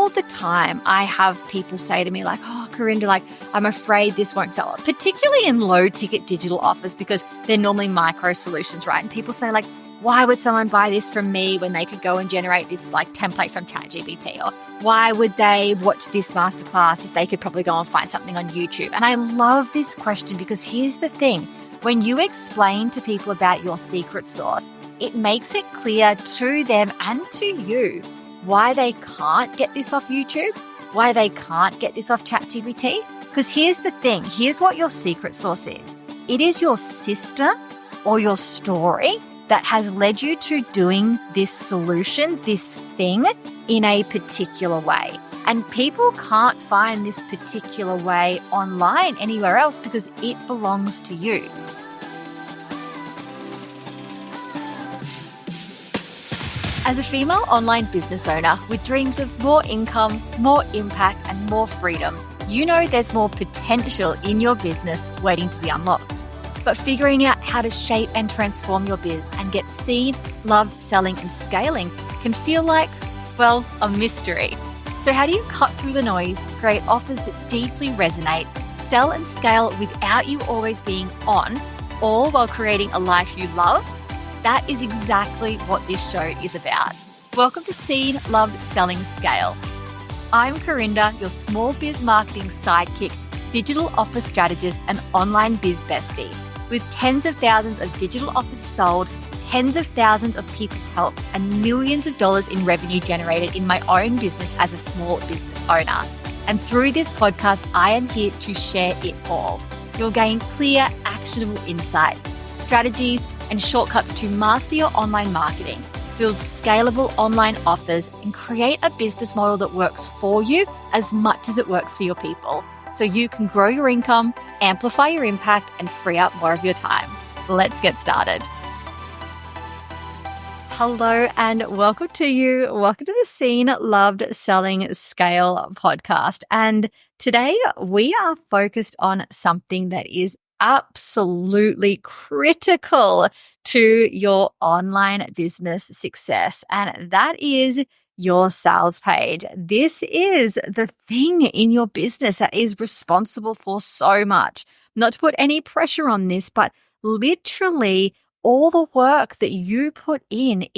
all the time I have people say to me like, oh, Corinda, like, I'm afraid this won't sell, particularly in low ticket digital offers because they're normally micro solutions, right? And people say like, why would someone buy this from me when they could go and generate this like template from ChatGPT? Or why would they watch this masterclass if they could probably go and find something on YouTube? And I love this question because here's the thing. When you explain to people about your secret sauce, it makes it clear to them and to you why they can't get this off YouTube, why they can't get this off ChatGPT. Because here's the thing. Here's what your secret sauce is. It is your system or your story that has led you to doing this solution, this thing in a particular way. And people can't find this particular way online anywhere else because it belongs to you. As a female online business owner with dreams of more income, more impact, and more freedom, you know there's more potential in your business waiting to be unlocked. But figuring out how to shape and transform your biz and get seen, loved, selling, and scaling can feel like, well, a mystery. So how do you cut through the noise, create offers that deeply resonate, sell and scale without you always being on, all while creating a life you love? That is exactly what this show is about. Welcome to Seen, Loved, Selling, Scale. I'm Corinda, your small biz marketing sidekick, digital offer strategist, and online biz bestie. With tens of thousands of digital offers sold, tens of thousands of people helped, and millions of dollars in revenue generated in my own business as a small business owner. And through this podcast, I am here to share it all. You'll gain clear, actionable insights, strategies, and shortcuts to master your online marketing, build scalable online offers, and create a business model that works for you as much as it works for your people, so you can grow your income, amplify your impact, and free up more of your time. Let's get started. Hello and welcome to you. Welcome to the Seen, Loved, Selling, Scale podcast. And today we are focused on something that is absolutely critical to your online business success, and that is your sales page. This is the thing in your business that is responsible for so much. Not to put any pressure on this, but literally all the work that you put in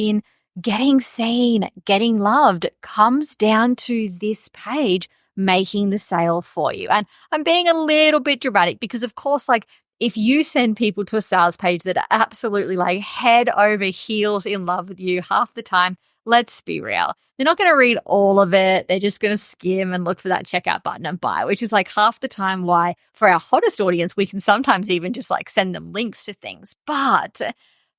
getting seen, getting loved comes down to this page making the sale for you. And I'm being a little bit dramatic because, of course, like if you send people to a sales page that are absolutely like head over heels in love with you half the time, let's be real. They're not going to read all of it. They're just going to skim and look for that checkout button and buy, which is like half the time why for our hottest audience, we can sometimes even just like send them links to things. But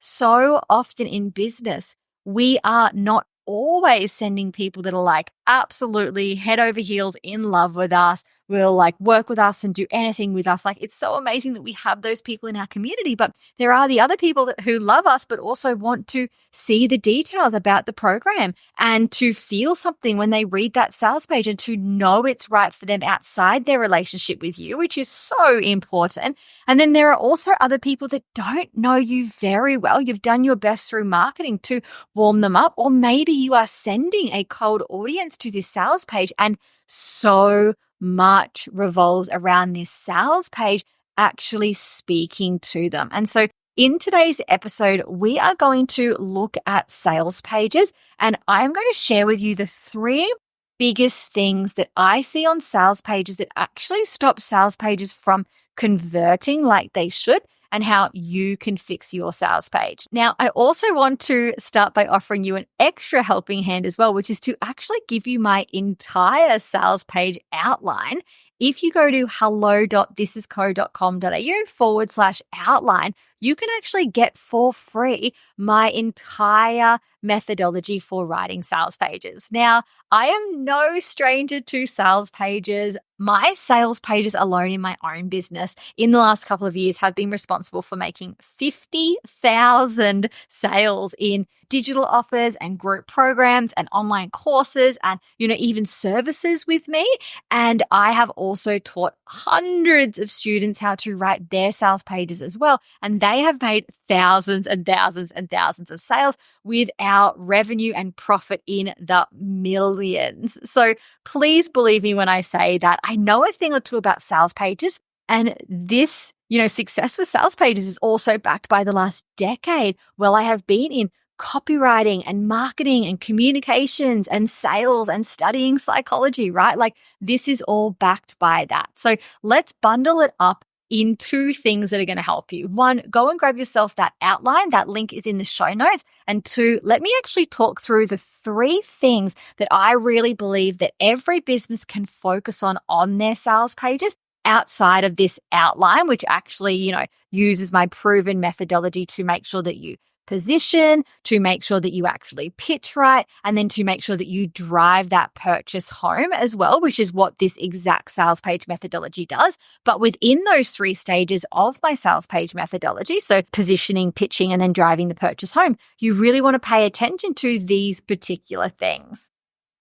so often in business, we are not always sending people that are like absolutely head over heels in love with us, will like work with us and do anything with us. Like it's so amazing that we have those people in our community, but there are the other people who love us, but also want to see the details about the program and to feel something when they read that sales page and to know it's right for them outside their relationship with you, which is so important. And then there are also other people that don't know you very well. You've done your best through marketing to warm them up, or maybe you are sending a cold audience to this sales page and so much revolves around this sales page actually speaking to them. And so in today's episode, we are going to look at sales pages, and I'm going to share with you the 3 biggest things that I see on sales pages that actually stop sales pages from converting like they should, and how you can fix your sales page. Now, I also want to start by offering you an extra helping hand as well, which is to actually give you my entire sales page outline. If you go to hello.thisisco.com.au/outline, you can actually get for free my entire methodology for writing sales pages. Now, I am no stranger to sales pages. My sales pages alone in my own business in the last couple of years have been responsible for making 50,000 sales in digital offers and group programs and online courses and, even services with me. And I have also taught hundreds of students how to write their sales pages as well. And they have made thousands and thousands and thousands of sales with our revenue and profit in the millions. So please believe me when I say that I know a thing or two about sales pages, and this, success with sales pages is also backed by the last decade. Well, I have been in copywriting and marketing and communications and sales and studying psychology, right? Like this is all backed by that. So let's bundle it up in two things that are going to help you. One, go and grab yourself that outline. That link is in the show notes. And two, let me actually talk through the three things that I really believe that every business can focus on their sales pages outside of this outline, which actually, uses my proven methodology to make sure that you position, to make sure that you actually pitch right, and then to make sure that you drive that purchase home as well, which is what this exact sales page methodology does. But within those three stages of my sales page methodology, so positioning, pitching, and then driving the purchase home, you really want to pay attention to these particular things.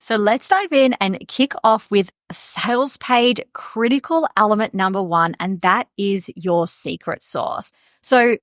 So let's dive in and kick off with sales page critical element number one, and that is your secret sauce. So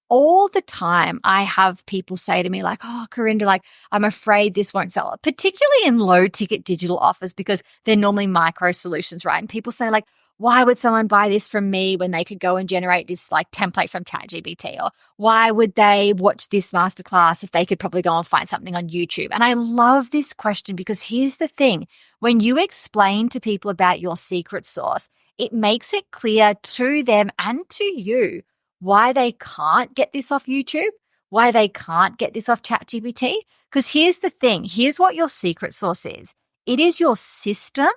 all the time I have people say to me like, oh, Karinda, like, I'm afraid this won't sell, particularly in low ticket digital offers because they're normally micro solutions, right? And people say like, why would someone buy this from me when they could go and generate this like template from ChatGPT? Or why would they watch this masterclass if they could probably go and find something on YouTube? And I love this question because here's the thing. When you explain to people about your secret sauce, it makes it clear to them and to you why they can't get this off YouTube, why they can't get this off ChatGPT. Because here's the thing. Here's what your secret sauce is. It is your system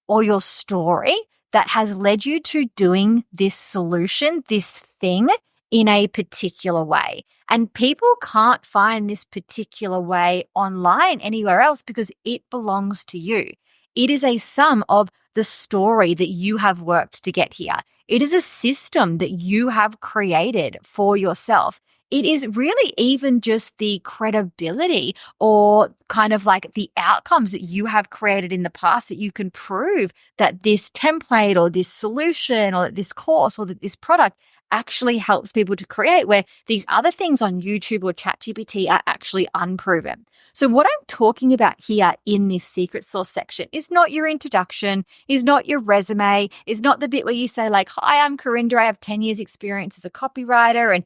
or your story that has led you to doing this solution, this thing in a particular way. And people can't find this particular way online anywhere else because it belongs to you. It is a sum of the story that you have worked to get here. It is a system that you have created for yourself. It is really even just the credibility or kind of like the outcomes that you have created in the past that you can prove that this template or this solution or this course or that this product actually helps people to create, where these other things on YouTube or ChatGPT are actually unproven. So what I'm talking about here in this secret sauce section is not your introduction, is not your resume, is not the bit where you say like, hi, I'm Karinda, I have 10 years experience as a copywriter and,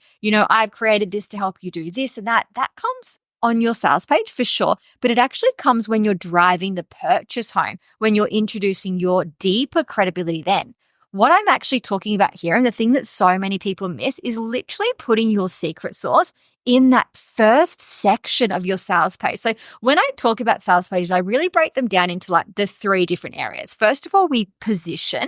I've created this to help you do this and that. That comes on your sales page for sure, but it actually comes when you're driving the purchase home, when you're introducing your deeper credibility then. What I'm actually talking about here, and the thing that so many people miss, is literally putting your secret sauce in that first section of your sales page. So when I talk about sales pages, I really break them down into like the three different areas. First of all, we position.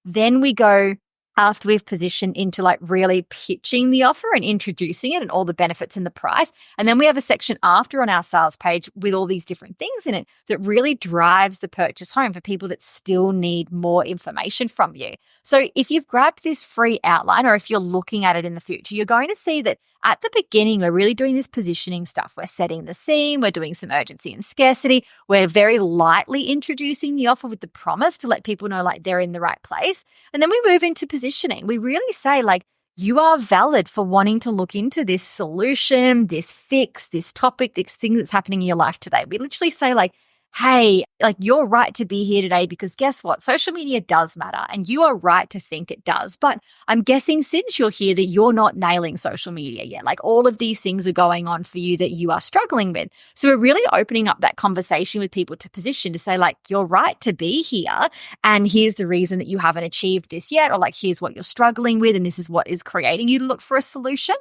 Then we go, after we've positioned, into like really pitching the offer and introducing it and all the benefits and the price. And then we have a section after on our sales page with all these different things in it that really drives the purchase home for people that still need more information from you. So if you've grabbed this free outline, or if you're looking at it in the future, you're going to see that at the beginning, we're really doing this positioning stuff. We're setting the scene. We're doing some urgency and scarcity. We're very lightly introducing the offer with the promise to let people know like they're in the right place. And then we move into positioning. We really say like, you are valid for wanting to look into this solution, this fix, this topic, this thing that's happening in your life today. We literally say like, hey, like you're right to be here today because guess what? Social media does matter and you are right to think it does. But I'm guessing since you're here that you're not nailing social media yet. Like all of these things are going on for you that you are struggling with. So we're really opening up that conversation with people to position to say like, you're right to be here. And here's the reason that you haven't achieved this yet. Or like, here's what you're struggling with. And this is what is creating you to look for a solution.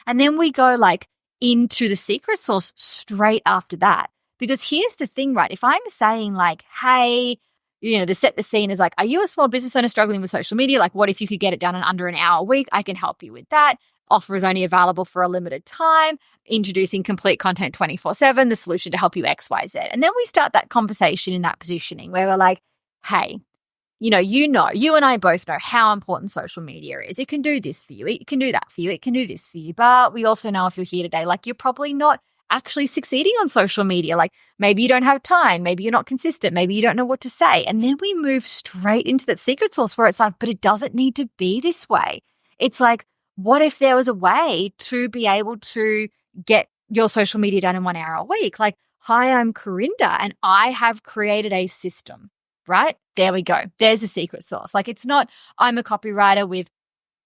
And then we go like into the secret sauce straight after that. Because here's the thing, right? If I'm saying like, hey, to set the scene is like, are you a small business owner struggling with social media? Like, what if you could get it done in under an hour a week? I can help you with that. Offer is only available for a limited time. Introducing complete content 24/7, the solution to help you X, Y, Z. And then we start that conversation in that positioning where we're like, hey, you and I both know how important social media is. It can do this for you. It can do that for you. It can do this for you. But we also know if you're here today, like you're probably not actually succeeding on social media. Like maybe you don't have time, maybe you're not consistent, maybe you don't know what to say. And then we move straight into that secret sauce where it's like, but it doesn't need to be this way. It's like, what if there was a way to be able to get your social media done in 1 hour a week? Like, hi, I'm Corinda and I have created a system, right? There we go. There's a secret sauce. Like, it's not, I'm a copywriter with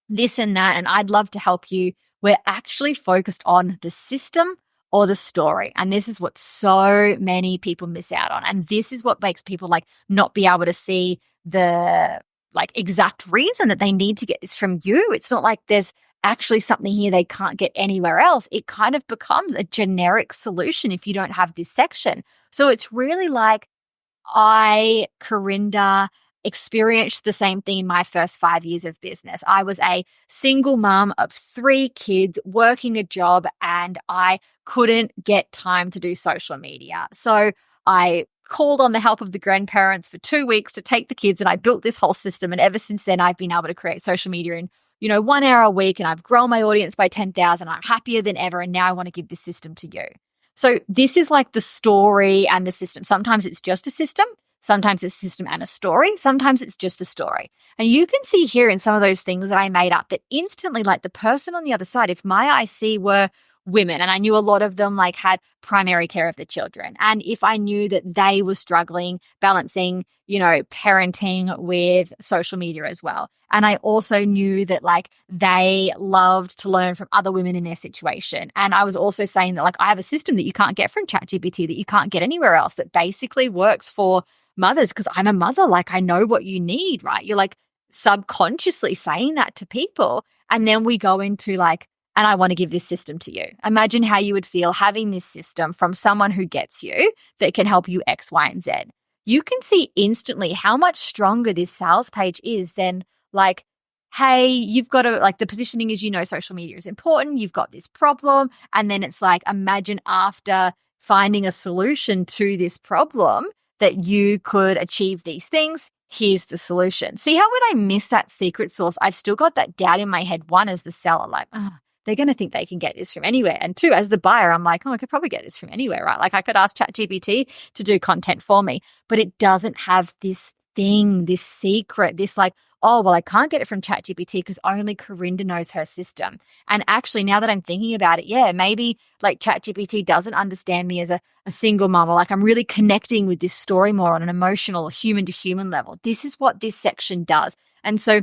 this and that, and I'd love to help you. We're actually focused on the system or the story. And this is what so many people miss out on. And this is what makes people like not be able to see the like exact reason that they need to get this from you. It's not like there's actually something here they can't get anywhere else. It kind of becomes a generic solution if you don't have this section. So it's really like I, Corinda, experienced the same thing in my first 5 years of business. I was a single mom of 3 kids working a job and I couldn't get time to do social media. So I called on the help of the grandparents for 2 weeks to take the kids and I built this whole system. And ever since then, I've been able to create social media in 1 hour a week and I've grown my audience by 10,000. I'm happier than ever. And now I want to give this system to you. So this is like the story and the system. Sometimes it's just a system. Sometimes it's a system and a story. Sometimes it's just a story. And you can see here in some of those things that I made up that instantly, like the person on the other side, if my IC were women and I knew a lot of them like had primary care of the children, and if I knew that they were struggling balancing, parenting with social media as well. And I also knew that like they loved to learn from other women in their situation. And I was also saying that like I have a system that you can't get from ChatGPT, that you can't get anywhere else, that basically works for mothers because I'm a mother. Like I know what you need, right? You're like subconsciously saying that to people. And then we go into like, and I want to give this system to you. Imagine how you would feel having this system from someone who gets you, that can help you X, Y, and Z. You can see instantly how much stronger this sales page is than like, hey, you've got to, like the positioning is, social media is important. You've got this problem. And then it's like, imagine after finding a solution to this problem that you could achieve these things. Here's the solution. See how when I miss that secret sauce, I've still got that doubt in my head. One, as the seller, like, they're going to think they can get this from anywhere. And 2, as the buyer, I'm like, I could probably get this from anywhere, right? Like I could ask ChatGPT to do content for me, but it doesn't have this thing, this secret, this like, oh, well, I can't get it from ChatGPT because only Corinda knows her system. And actually, now that I'm thinking about it, yeah, maybe like ChatGPT doesn't understand me as a single mom, or like I'm really connecting with this story more on an emotional, human to human level. This is what this section does. And so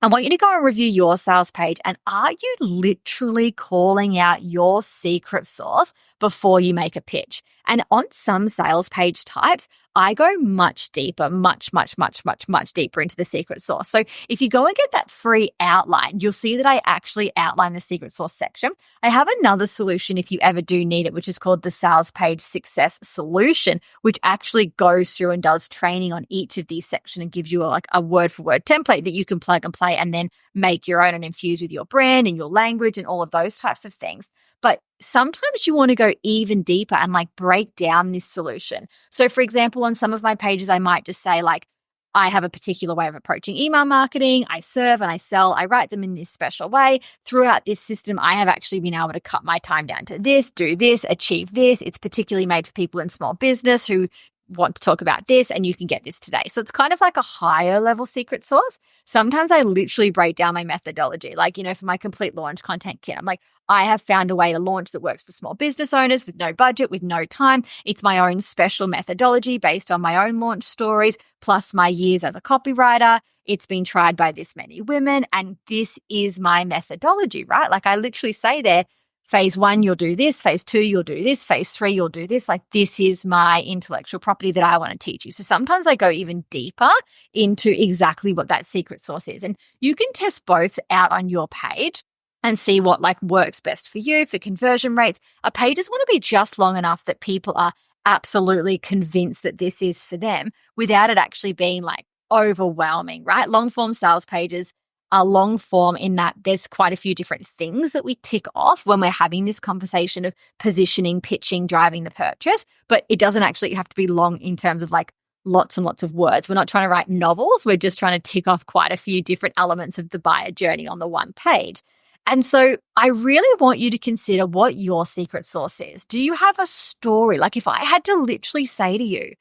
I want you to go and review your sales page. And are you literally calling out your secret sauce before you make a pitch? And on some sales page types, I go much deeper, much deeper into the secret sauce. So if you go and get that free outline, you'll see that I actually outline the secret sauce section. I have another solution if you ever do need it, which is called the Sales Page Success Solution, which actually goes through and does training on each of these sections and gives you a word for word template that you can plug and play and then make your own and infuse with your brand and your language and all of those types of things. But sometimes you want to go even deeper and like break down this solution. So for example, on some of my pages, I might just say like, I have a particular way of approaching email marketing. I serve and I sell. I write them in this special way. Throughout this system, I have actually been able to cut my time down to this, do this, achieve this. It's particularly made for people in small business who want to talk about this, and you can get this today. So it's kind of like a higher level secret sauce. Sometimes I literally break down my methodology. Like, for my complete launch content kit, I'm like, I have found a way to launch that works for small business owners with no budget, with no time. It's my own special methodology based on my own launch stories, plus my years as a copywriter. It's been tried by this many women, and this is my methodology, right? Like I literally say there, phase 1, you'll do this. Phase 2, you'll do this. Phase 3, you'll do this. Like this is my intellectual property that I want to teach you. So sometimes I go even deeper into exactly what that secret sauce is. And you can test both out on your page and see what like works best for you for conversion rates. Our pages want to be just long enough that people are absolutely convinced that this is for them without it actually being like overwhelming, right? Long form sales pages are long form in that there's quite a few different things that we tick off when we're having this conversation of positioning, pitching, driving the purchase, but it doesn't actually have to be long in terms of like lots and lots of words. We're not trying to write novels. We're just trying to tick off quite a few different elements of the buyer journey on the one page. And so I really want you to consider what your secret sauce is. Do you have a story? Like if I had to literally say to you,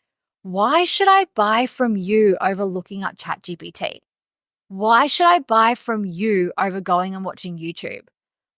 why should I buy from you over looking up ChatGPT? Why should I buy from you over going and watching YouTube?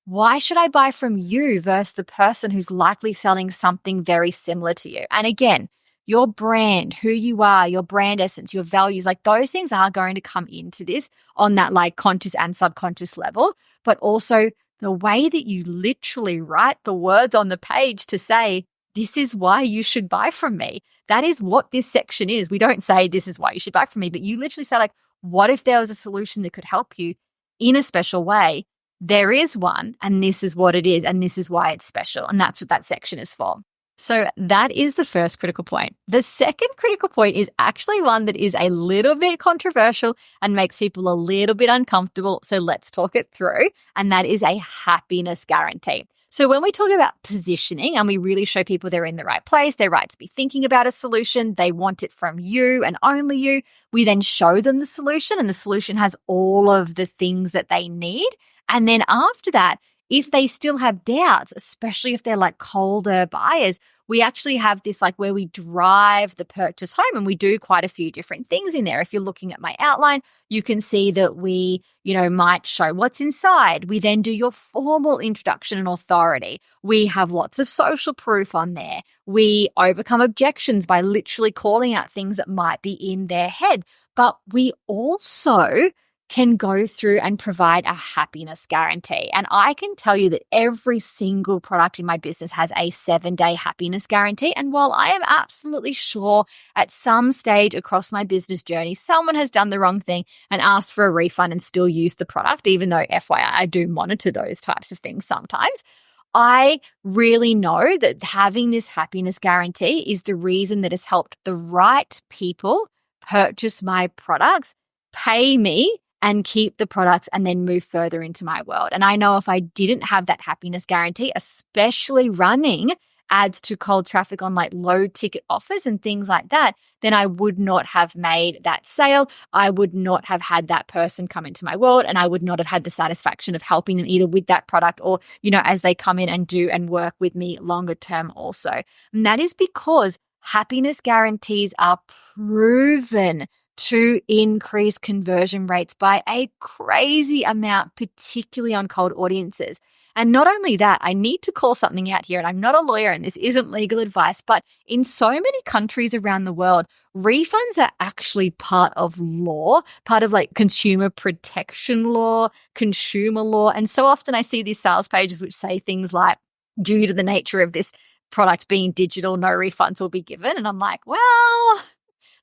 Why should I buy from you versus the person who's likely selling something very similar to you? And again, your brand, who you are, your brand essence, your values, like those things are going to come into this on that like conscious and subconscious level, but also the way that you literally write the words on the page to say, this is why you should buy from me. That is what this section is. We don't say this is why you should buy from me, but you literally say like, what if there was a solution that could help you in a special way? There is one, and this is what it is, and this is why it's special. And that's what that section is for. So that is the first critical point. The second critical point is actually one that is a little bit controversial and makes people a little bit uncomfortable. So let's talk it through. And that is a happiness guarantee. So when we talk about positioning and we really show people they're in the right place, they're right to be thinking about a solution, they want it from you and only you, we then show them the solution, and the solution has all of the things that they need. And then after that, if they still have doubts, especially if they're like colder buyers, we actually have this like where we drive the purchase home, and we do quite a few different things in there. If you're looking at my outline, you can see that we, might show what's inside. We then do your formal introduction and authority. We have lots of social proof on there. We overcome objections by literally calling out things that might be in their head. But we also can go through and provide a happiness guarantee. And I can tell you that every single product in my business has a 7-day happiness guarantee. And while I am absolutely sure at some stage across my business journey, someone has done the wrong thing and asked for a refund and still used the product, even though FYI, I do monitor those types of things sometimes, I really know that having this happiness guarantee is the reason that has helped the right people purchase my products, pay me, and keep the products and then move further into my world. And I know if I didn't have that happiness guarantee, especially running ads to cold traffic on like low ticket offers and things like that, then I would not have made that sale. I would not have had that person come into my world, and I would not have had the satisfaction of helping them either with that product or, as they come in and do and work with me longer term also. And that is because happiness guarantees are proven to increase conversion rates by a crazy amount, particularly on cold audiences. And not only that, I need to call something out here, and I'm not a lawyer and this isn't legal advice, but in so many countries around the world, refunds are actually part of law, part of like consumer protection law, consumer law. And so often I see these sales pages which say things like, due to the nature of this product being digital, no refunds will be given. And I'm like, well,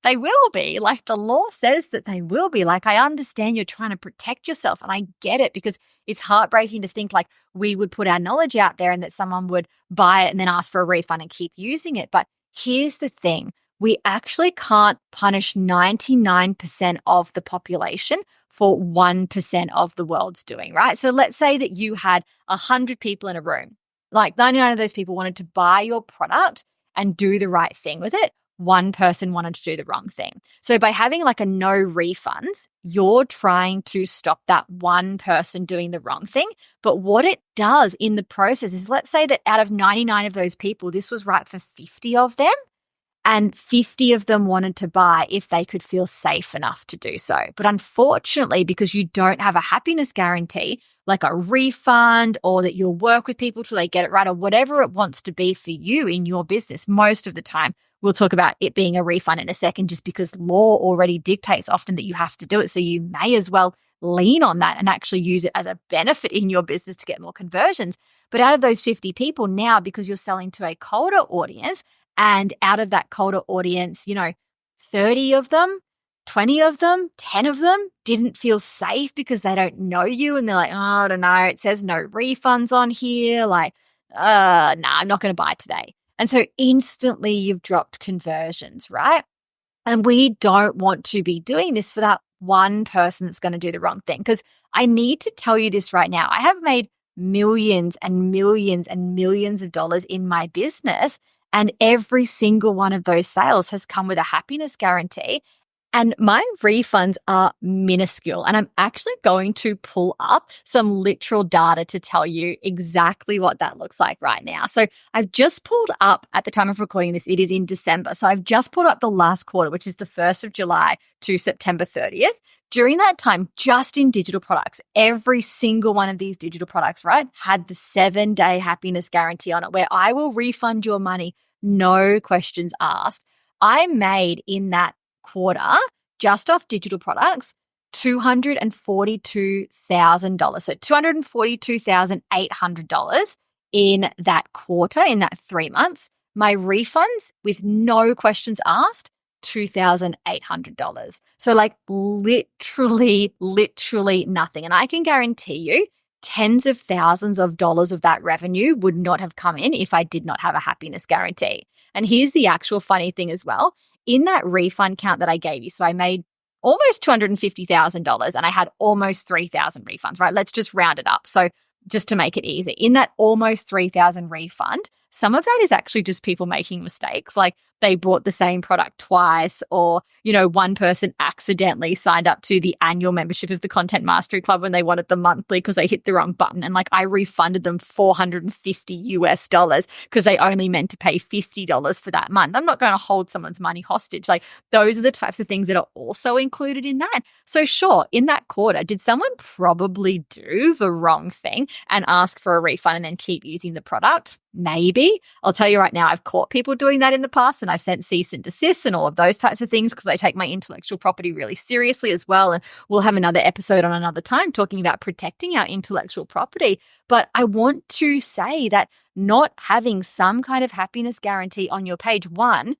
they will be. Like the law says that they will be. Like I understand you're trying to protect yourself, and I get it, because it's heartbreaking to think like we would put our knowledge out there and that someone would buy it and then ask for a refund and keep using it. But here's the thing. We actually can't punish 99% of the population for 1% of the world's doing, right? So let's say that you had 100 people in a room. Like 99 of those people wanted to buy your product and do the right thing with it. One person wanted to do the wrong thing. So by having like a no refunds, you're trying to stop that one person doing the wrong thing. But what it does in the process is, let's say that out of 99 of those people, this was right for 50 of them, and 50 of them wanted to buy if they could feel safe enough to do so. But unfortunately, because you don't have a happiness guarantee, like a refund, or that you'll work with people till they get it right, or whatever it wants to be for you in your business, most of the time, we'll talk about it being a refund in a second, just because law already dictates often that you have to do it. So you may as well lean on that and actually use it as a benefit in your business to get more conversions. But out of those 50 people now, because you're selling to a colder audience, and out of that colder audience, 30 of them, 20 of them, 10 of them didn't feel safe because they don't know you. And they're like, oh, I don't know. It says no refunds on here. Like, I'm not going to buy today. And so instantly you've dropped conversions, right? And we don't want to be doing this for that one person that's going to do the wrong thing. Because I need to tell you this right now. I have made millions and millions and millions of dollars in my business, and every single one of those sales has come with a happiness guarantee. And my refunds are minuscule. And I'm actually going to pull up some literal data to tell you exactly what that looks like right now. So I've just pulled up, at the time of recording this, it is in December. So I've just pulled up the last quarter, which is the 1st of July to September 30th. During that time, just in digital products, every single one of these digital products, right, had the 7-day happiness guarantee on it, where I will refund your money, no questions asked. I made in that quarter, just off digital products, $242,000. So $242,800 in that quarter, in that 3 months. My refunds, with no questions asked, $2,800. So like literally nothing. And I can guarantee you tens of thousands of dollars of that revenue would not have come in if I did not have a happiness guarantee. And here's the actual funny thing as well. In that refund count that I gave you, so I made almost $250,000 and I had almost 3,000 refunds, right? Let's just round it up. So just to make it easy, in that almost 3,000 refund, some of that is actually just people making mistakes. Like they bought the same product twice, or, one person accidentally signed up to the annual membership of the Content Mastery Club when they wanted the monthly because they hit the wrong button. And like I refunded them $450 because they only meant to pay $50 for that month. I'm not going to hold someone's money hostage. Like those are the types of things that are also included in that. So sure, in that quarter, did someone probably do the wrong thing and ask for a refund and then keep using the product? Maybe. I'll tell you right now, I've caught people doing that in the past, and I've sent cease and desist and all of those types of things because I take my intellectual property really seriously as well. And we'll have another episode on another time talking about protecting our intellectual property. But I want to say that not having some kind of happiness guarantee on your page, one,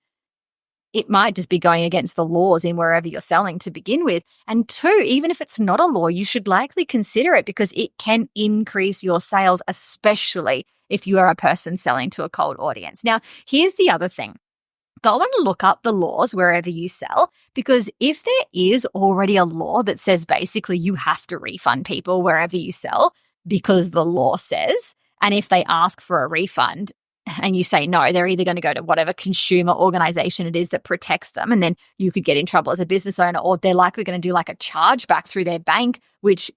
it might just be going against the laws in wherever you're selling to begin with. And two, even if it's not a law, you should likely consider it because it can increase your sales, especially if you are a person selling to a cold audience. Now, here's the other thing. Go and look up the laws wherever you sell, because if there is already a law that says basically you have to refund people wherever you sell because the law says, and if they ask for a refund, and you say no, they're either going to go to whatever consumer organization it is that protects them, and then you could get in trouble as a business owner, or they're likely going to do like a chargeback through their bank, which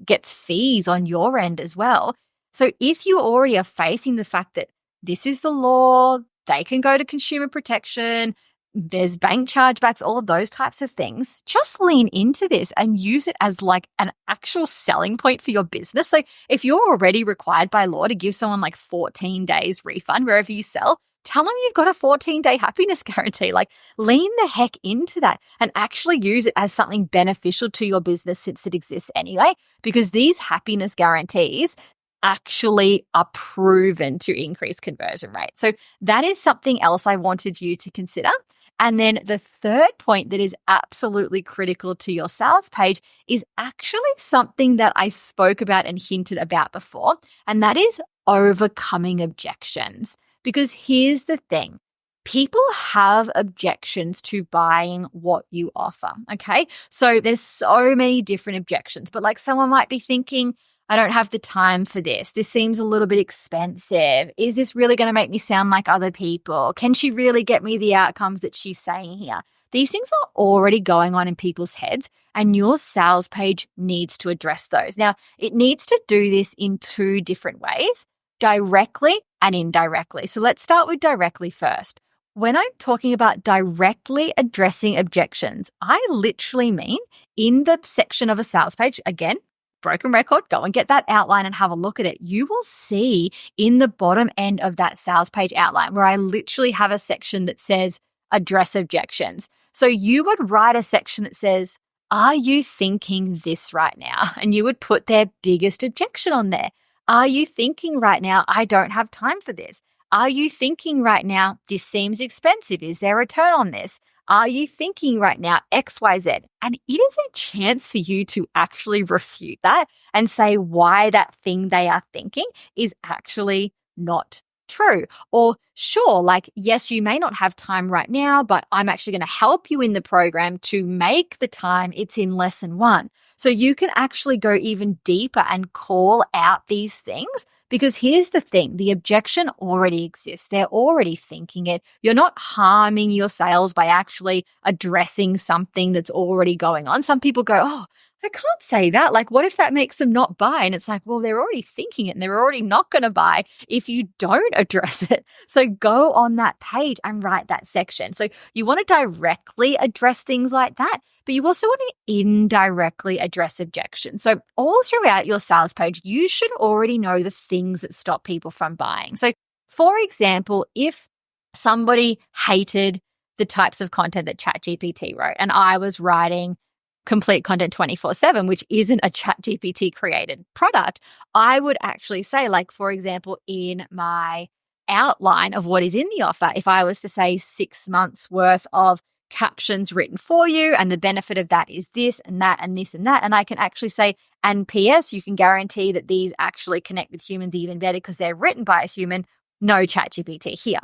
gets fees on your end as well. So if you already are facing the fact that this is the law, they can go to consumer protection, there's bank chargebacks, all of those types of things, just lean into this and use it as like an actual selling point for your business. So if you're already required by law to give someone like 14 days refund wherever you sell, tell them you've got a 14-day happiness guarantee. Like lean the heck into that and actually use it as something beneficial to your business since it exists anyway, because these happiness guarantees actually are proven to increase conversion rate. So that is something else I wanted you to consider. And then the third point that is absolutely critical to your sales page is actually something that I spoke about and hinted about before, and that is overcoming objections. Because here's the thing. People have objections to buying what you offer, okay? So there's so many different objections, but like someone might be thinking, I don't have the time for this. This seems a little bit expensive. Is this really going to make me sound like other people? Can she really get me the outcomes that she's saying here? These things are already going on in people's heads, and your sales page needs to address those. Now, it needs to do this in two different ways, directly and indirectly. So let's start with directly first. When I'm talking about directly addressing objections, I literally mean in the section of a sales page, again, broken record, go and get that outline and have a look at it. You will see in the bottom end of that sales page outline where I literally have a section that says address objections. So you would write a section that says, are you thinking this right now? And you would put their biggest objection on there. Are you thinking right now, I don't have time for this? Are you thinking right now, this seems expensive? Is there a return on this? Are you thinking right now XYZ? And it is a chance for you to actually refute that and say why that thing they are thinking is actually not true. Or sure, like, yes, you may not have time right now, but I'm actually going to help you in the program to make the time. It's in lesson 1. So you can actually go even deeper and call out these things Because here's the thing, the objection already exists. They're already thinking it. You're not harming your sales by actually addressing something that's already going on. Some people go, oh, I can't say that. Like, what if that makes them not buy? And it's like, well, they're already thinking it and they're already not going to buy if you don't address it. So go on that page and write that section. So you want to directly address things like that, but you also want to indirectly address objections. So all throughout your sales page, you should already know the things that stop people from buying. So for example, if somebody hated the types of content that ChatGPT wrote and I was writing complete content 24/7, which isn't a ChatGPT created product, I would actually say, like, for example, in my outline of what is in the offer, if I was to say 6 months worth of captions written for you, and the benefit of that is this and that and this and that, and I can actually say, and PS, you can guarantee that these actually connect with humans even better because they're written by a human, no ChatGPT here.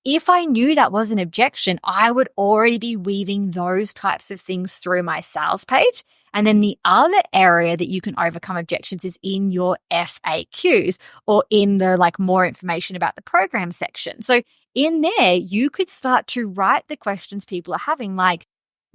If I knew that was an objection, I would already be weaving those types of things through my sales page. And then the other area that you can overcome objections is in your FAQs or in the more information about the program section. So in there, you could start to write the questions people are having, like,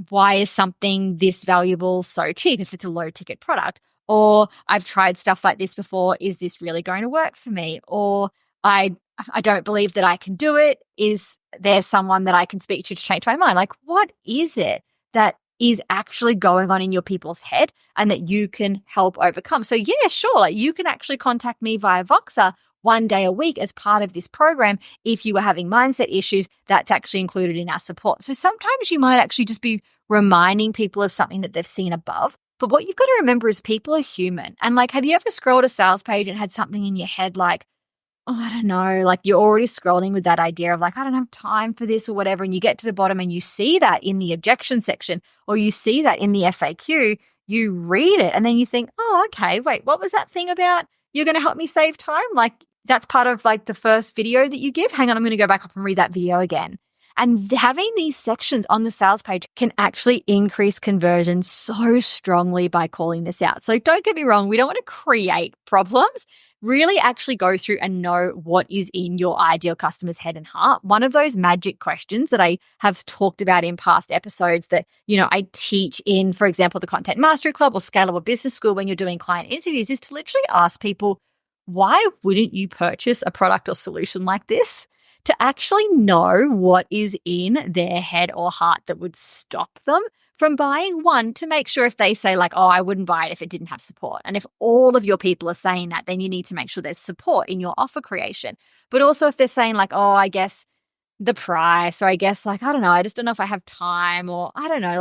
why is something this valuable so cheap if it's a low ticket product? Or I've tried stuff like this before. Is this really going to work for me? Or I don't believe that I can do it. Is there someone that I can speak to change my mind? Like, what is it that is actually going on in your people's head and that you can help overcome? So yeah, sure. You can actually contact me via Voxer 1 day a week as part of this program. If you were having mindset issues, that's actually included in our support. So sometimes you might actually just be reminding people of something that they've seen above. But what you've got to remember is people are human. And have you ever scrolled a sales page and had something in your head like, oh, I don't know, you're already scrolling with that idea of I don't have time for this or whatever. And you get to the bottom and you see that in the objection section or you see that in the FAQ, you read it and then you think, oh, okay, wait, what was that thing about? You're going to help me save time? That's part of the first video that you give. Hang on, I'm going to go back up and read that video again. And having these sections on the sales page can actually increase conversion so strongly by calling this out. So don't get me wrong, we don't want to create problems. Really actually go through and know what is in your ideal customer's head and heart. One of those magic questions that I have talked about in past episodes that, I teach in, for example, the Content Mastery Club or Scalable Business School when you're doing client interviews is to literally ask people, why wouldn't you purchase a product or solution like this? To actually know what is in their head or heart that would stop them from buying. One, to make sure if they say oh, I wouldn't buy it if it didn't have support. And if all of your people are saying that, then you need to make sure there's support in your offer creation. But also if they're saying oh, I guess the price, or I guess I don't know, I just don't know if I have time, or I don't know,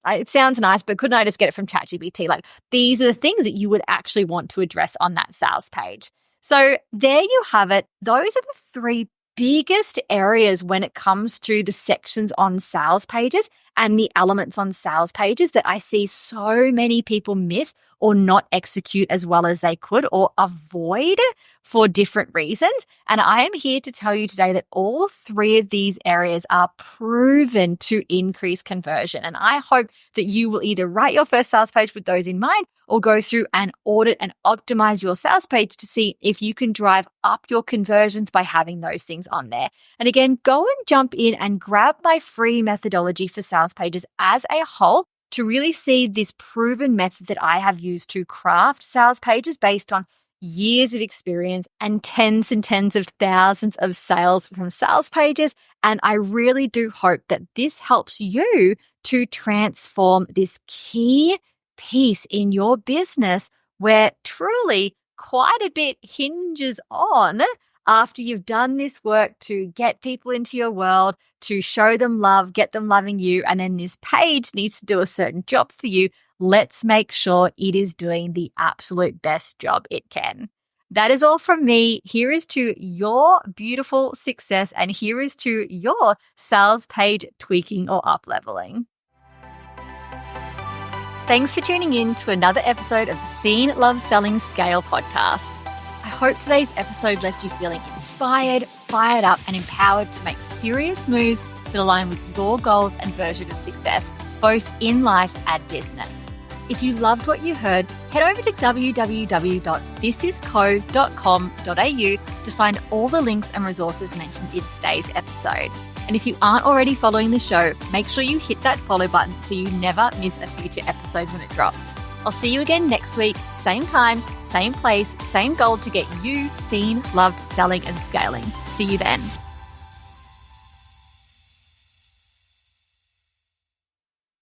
it sounds nice, but couldn't I just get it from ChatGPT? These are the things that you would actually want to address on that sales page. So there you have it. Those are the 3 biggest areas when it comes to the sections on sales pages and the elements on sales pages that I see so many people miss or not execute as well as they could or avoid for different reasons. And I am here to tell you today that all 3 of these areas are proven to increase conversion. And I hope that you will either write your first sales page with those in mind or go through and audit and optimize your sales page to see if you can drive up your conversions by having those things on there. And again, go and jump in and grab my free methodology for sales pages as a whole to really see this proven method that I have used to craft sales pages based on years of experience and tens of thousands of sales from sales pages. And I really do hope that this helps you to transform this key piece in your business where truly quite a bit hinges on after you've done this work to get people into your world, to show them love, get them loving you, and then this page needs to do a certain job for you. Let's make sure it is doing the absolute best job it can. That is all from me. Here is to your beautiful success, and here is to your sales page tweaking or up-leveling. Thanks for tuning in to another episode of the Seen, Love, Selling, Scale podcast. I hope today's episode left you feeling inspired, fired up, and empowered to make serious moves that align with your goals and version of success, both in life and business. If you loved what you heard, head over to www.thisisco.com.au to find all the links and resources mentioned in today's episode. And if you aren't already following the show, make sure you hit that follow button so you never miss a future episode when it drops. I'll see you again next week, same time, same place, same goal to get you seen, loved, selling, and scaling. See you then.